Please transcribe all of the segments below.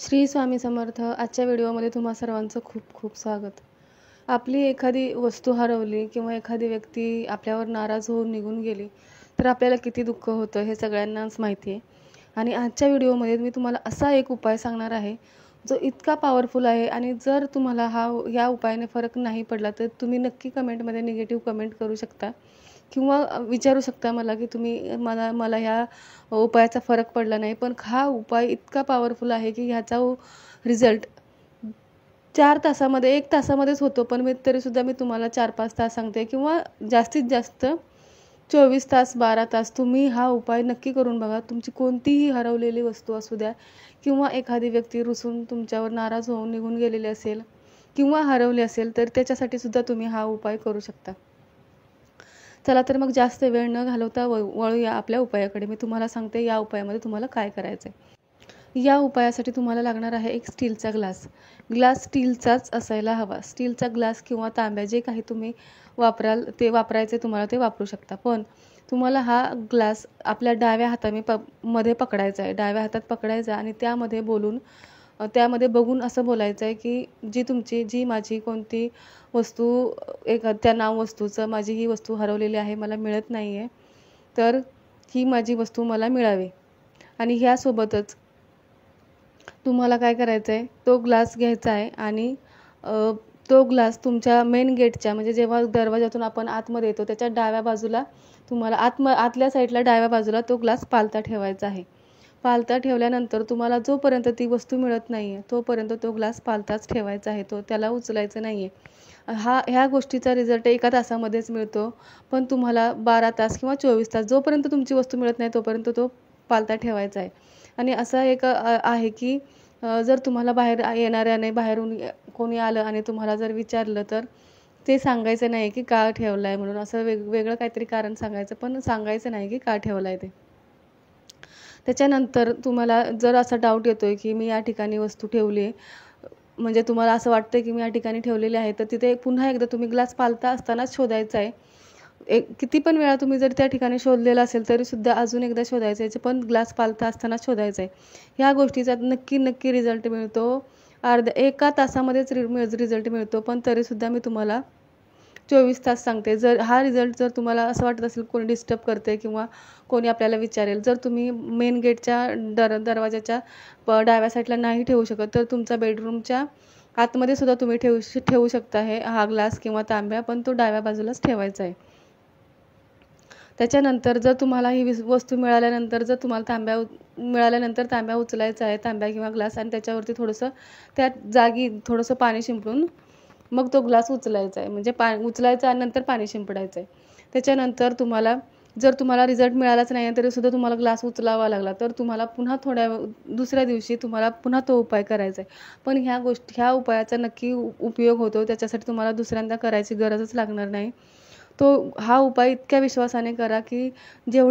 श्री स्वामी समर्थ. आजच्या व्हिडिओमध्ये तुम्हा सर्वांचं खूप खूप स्वागत. आपली एखादी वस्तू हरवली किंवा एखादी व्यक्ती आपल्यावर नाराज होऊन निघून गेली तर आपल्याला किती दुःख होतं हे सगळ्यांनाच माहिती आहे. आणि आजच्या व्हिडिओमध्ये मी तुम्हाला असा एक उपाय सांगणार आहे जो इतका पॉवरफुल आहे. आणि जर तुम्हाला ह्या उपायाने फरक नाही पडला तर तुम्ही नक्की कमेंटमध्ये निगेटिव्ह कमेंट करू शकता किंवा विचारू शकता मला की तुम्ही मला ह्या उपायाचा फरक पडला नाही. पण हा उपाय इतका पॉवरफुल आहे की ह्याचा रिझल्ट 4 तासामध्ये 1 तासामध्येच होतो. पण तरीसुद्धा मी तुम्हाला 4-5 तास सांगते किंवा जास्तीत जास्त 24 तास 12 तास तुम्ही हा उपाय नक्की करून बघा. तुमची कोणतीही हरवलेली वस्तू असू द्या किंवा एखादी व्यक्ती रुसून तुमच्यावर नाराज होऊन निघून गेलेली असेल किंवा हरवली असेल तर त्याच्यासाठी सुद्धा तुम्ही हा उपाय करू शकता. चला तर मग जास्त वेळ न घालवता वळूया आपल्या उपायाकडे. मी तुम्हाला सांगते या उपायामध्ये तुम्हाला काय करायचं आहे. या उपायासाठी तुम्हाला लागणार आहे एक स्टीलचा ग्लास. ग्लास स्टीलचाच असायला हवा. स्टीलचा ग्लास किंवा तांब्या जे काही तुम्ही वापराल ते वापरायचे तुम्हाला ते वापरू शकता. पण तुम्हाला हा ग्लास आपल्या डाव्या मध्ये पकडायचा आहे. डाव्या हातात पकडायचा आणि त्यामध्ये बघून असं बोलायचं आहे की जी माझी कोणती वस्तू त्या नाव वस्तूचं माझी ही वस्तू हरवलेली आहे, मला मिळत नाही आहे, तर ही माझी वस्तू मला मिळावी. आणि ह्यासोबतच तुम्हाला काय करायचं आहे, तो ग्लास घ्यायचा आहे आणि तो ग्लास तुमच्या मेन गेटच्या म्हणजे जेव्हा दरवाजातून आपण आतमध्ये येतो त्याच्या डाव्या बाजूला तुम्हाला आतल्या साईडला डाव्या बाजूला तो ग्लास पालथा ठेवायचा आहे. पालथा ठेवल्यानंतर तुम्हाला जोपर्यंत ती वस्तू मिळत नाही आहे तोपर्यंत तो ग्लास पालथाच ठेवायचा आहे, त्याला उचलायचं नाही आहे. ह्या गोष्टीचा रिझल्ट 1 तासामध्येच मिळतो. पण तुम्हाला 12 तास किंवा 24 तास जोपर्यंत तुमची वस्तू मिळत नाही तोपर्यंत तो पालथा ठेवायचा आहे. आणि असा एक आहे की जर तुम्हाला बाहेरून कोणी आलं आणि तुम्हाला जर विचारलं तर ते सांगायचं नाही की का ठेवला आहे म्हणून. असं वेगळं काहीतरी कारण सांगायचं, पण सांगायचं नाही की का ठेवला आहे ते. त्याच्यानंतर तुम्हाला जर असा डाऊट येतोय की मी या ठिकाणी वस्तू ठेवली आहे, म्हणजे तुम्हाला असं वाटतं की मी या ठिकाणी ठेवलेली आहे, तर तिथे पुन्हा एकदा तुम्ही ग्लास पालथा असतानाच शोधायचा आहे. किती पण वेळा तुम्ही जर त्या ठिकाणी शोधलेलं असेल तरीसुद्धा अजून एकदा शोधायचं आहे, पण ग्लास पालथा असतानाच शोधायचं आहे. ह्या गोष्टीचा नक्की रिझल्ट मिळतो. 1 तासामध्येच रिझल्ट मिळतो. पण तरीसुद्धा मी तुम्हाला 24 तास सांगते. जर तुम्हाला असं वाटत असेल कोणी डिस्टर्ब करते किंवा कोणी आपल्याला विचारेल, जर तुम्ही मेन गेटच्या दरवाजाच्या डाव्या साईडला नाही ठेवू शकत तर तुमचा बेडरूमच्या आतमध्ये सुद्धा तुम्ही ठेवू शकता हा ग्लास किंवा तांब्या, पण तो डाव्या बाजूलाच ठेवायचा आहे. त्याच्यानंतर जर तुम्हाला ही वस्तू मिळाल्यानंतर तांब्या उचलायचा आहे, तांब्या किंवा ग्लास, आणि त्याच्यावरती त्या जागी थोडंसं पाणी शिंपडून मग तो ग्लास उचलायचा आहे. म्हणजे उचलायचा आणि नंतर पाणी शिंपडायचं आहे. त्याच्यानंतर जर तुम्हाला रिझल्ट मिळालाच नाही तरीसुद्धा तुम्हाला ग्लास उचलावा लागला तर तुम्हाला पुन्हा दुसऱ्या दिवशी तुम्हाला पुन्हा तो उपाय करायचा आहे. पण ह्या उपायाचा नक्की उपयोग होतो. त्याच्यासाठी तुम्हाला दुसऱ्यांदा करायची गरजच लागणार नाही. हा उपाय इतक्या विश्वासाने करा की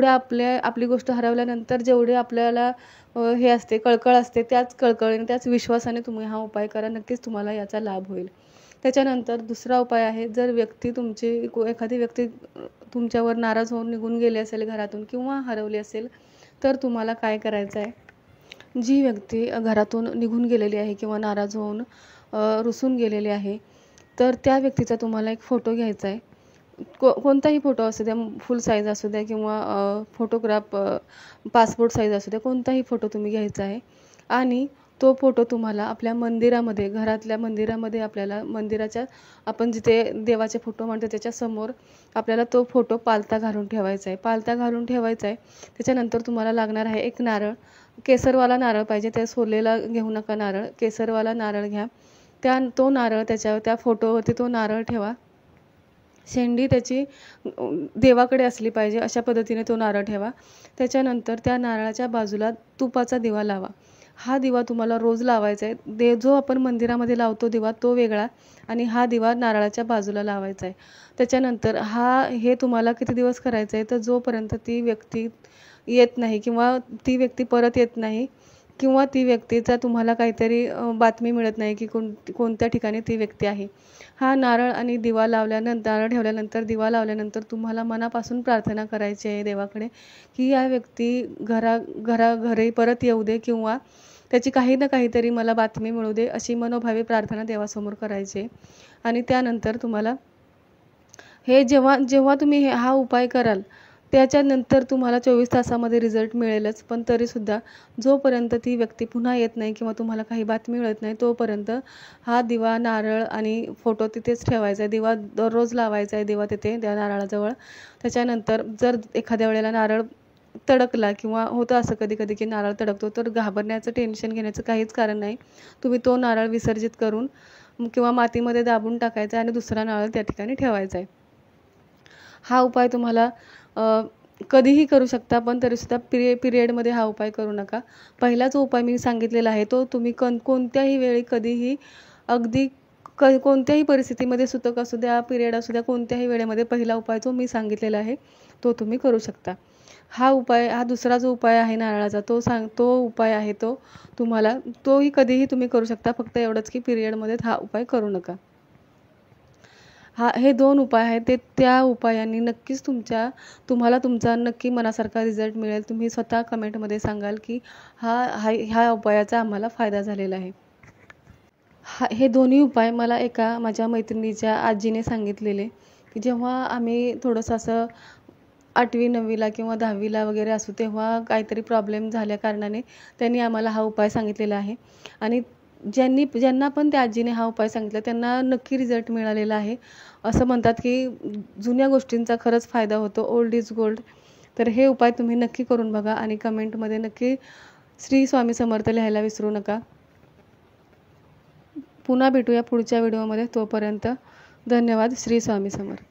आपली गोष्ट हरवल्यानंतर जेवढे आपल्याला हे असते, कळकळ असते, त्याच कळकळीने त्याच विश्वासाने तुम्ही हा उपाय करा. नक्कीच तुम्हाला याचा लाभ होईल. त्याच्यानंतर दुसरा उपाय आहे, जर एखादी व्यक्ती तुमच्यावर नाराज होऊन निघून गेली असेल घरातून किंवा हरवली असेल तर तुम्हाला काय करायचं आहे, जी व्यक्ती घरातून निघून गेलेली आहे किंवा नाराज होऊन रुसून गेलेली आहे तर त्या व्यक्तीचा तुम्हाला एक फोटो घ्यायचा आहे. कोणताही फोटो असू द्या, फुल साईज असू द्या किंवा फोटोग्राफ पासपोर्ट साईज असू द्या, कोणताही फोटो तुम्ही घ्यायचा आहे. आणि तो फोटो तुम्हाला आपल्या मंदिरामध्ये, घरातल्या मंदिरामध्ये, मंदिराच्या आपण जिथे देवाचे फोटो म्हणतो त्याच्यासमोर आपल्याला तो फोटो पालथा घालून ठेवायचा आहे. त्याच्यानंतर तुम्हाला लागणार आहे एक नारळ. केसरवाला नारळ पाहिजे, त्या सोललेला घेऊ नका नारळ, केसरवाला नारळ घ्या. तो नारळ त्या फोटोवरती तो नारळ ठेवा. शेंडी त्याची देवाकडे असली पाहिजे अशा पद्धतीने तो नारळ ठेवा. त्याच्यानंतर त्या नारळाच्या बाजूला तुपाचा दिवा लावा. हा दिवा तुम्हाला रोज लावायचा आहे. जो आपण मंदिरामध्ये लावतो दिवा तो वेगळा आणि हा दिवा नारळाच्या बाजूला लावायचा आहे. त्याच्यानंतर हे तुम्हाला किती दिवस करायचं आहे, तर जोपर्यंत ती व्यक्ती येत नाही किंवा ती व्यक्ती परत येत नाही किंवा ती व्यक्तीचा तुम्हाला काहीतरी बातमी मिळत नाही की कोणत्या ठिकाणी ती व्यक्ती आहे. नारळ ठेवल्यानंतर दिवा लावल्यानंतर तुम्हाला मनापासून प्रार्थना करायची आहे देवाकडे की या व्यक्ती घरी परत येऊ दे किंवा त्याची काही ना काहीतरी मला बातमी मिळू दे अशी मनोभावे प्रार्थना देवासमोर करायची. आणि त्यानंतर तुम्हाला हे जेव्हा जेव्हा तुम्ही हा उपाय कराल त्याच्यानंतर तुम्हाला 24 तासामध्ये रिझल्ट मिळेलच. पण तरीसुद्धा जोपर्यंत ती व्यक्ती पुन्हा येत नाही किंवा तुम्हाला काही बातमी मिळत नाही तोपर्यंत हा दिवा, नारळ आणि फोटो तिथेच ठेवायचा आहे. दिवा दररोज लावायचा आहे दिवा तिथे त्या नारळाजवळ. त्याच्यानंतर जर एखाद्या वेळेला नारळ तडकला किंवा होतं असं कधी-कधी की नारळ तडकतो, तर घाबरण्याचं, टेन्शन घेण्याचं काहीच कारण नाही. तुम्ही तो नारळ विसर्जित करून किंवा मातीमध्ये दाबून टाकायचा आणि दुसरा नारळ त्या ठिकाणी ठेवायचा आहे. हा उपाय तुम्हाला कधीही करू शकता, पण तरीसुद्धा पिरियडमध्ये हा उपाय करू नका. पहिला जो उपाय मी सांगितलेला आहे तो तुम्ही कोणत्याही वेळी कधीही अगदी कोणत्याही परिस्थितीमध्ये सुतक असू द्या, पिरियड असू द्या, कोणत्याही वेळेमध्ये पहिला उपाय जो मी सांगितलेला आहे तो तुम्ही करू शकता. हा दुसरा जो उपाय आहे नारळाचा तो उपाय आहे तो तुम्हाला तोही कधीही तुम्ही करू शकता. फक्त एवढंच की पिरियडमध्ये हा उपाय करू नका. हे 2 उपाय आहेत ते त्या उपायांनी नक्कीच तुम्हाला तुमचा नक्की मनासारखा रिझल्ट मिळेल. तुम्ही स्वतः कमेंटमध्ये सांगाल की ह्या उपायाचा आम्हाला फायदा झालेला आहे. हे दोन्ही उपाय मला एका माझ्या मैत्रिणीच्या आजीने सांगितलेले, की जेव्हा आम्ही थोडंसं असं 8वी 9वीला किंवा 10वीला वगैरे असू तेव्हा काहीतरी प्रॉब्लेम झाल्या कारणाने त्यांनी आम्हाला हा उपाय सांगितलेला आहे. आणि ज्यांना पण त्या आजीने हा उपाय सांगितला त्यांना नक्की रिझल्ट मिळालेला आहे. असं म्हणतात की जुन्या गोष्टींचा खरंच फायदा होतो. Old is gold. तर हे उपाय तुम्ही नक्की करून बघा आणि कमेंटमध्ये नक्की श्री स्वामी समर्थ लिहायला विसरू नका. पुन्हा भेटूया पुढच्या व्हिडिओमध्ये. तोपर्यंत धन्यवाद. श्री स्वामी समर्थ.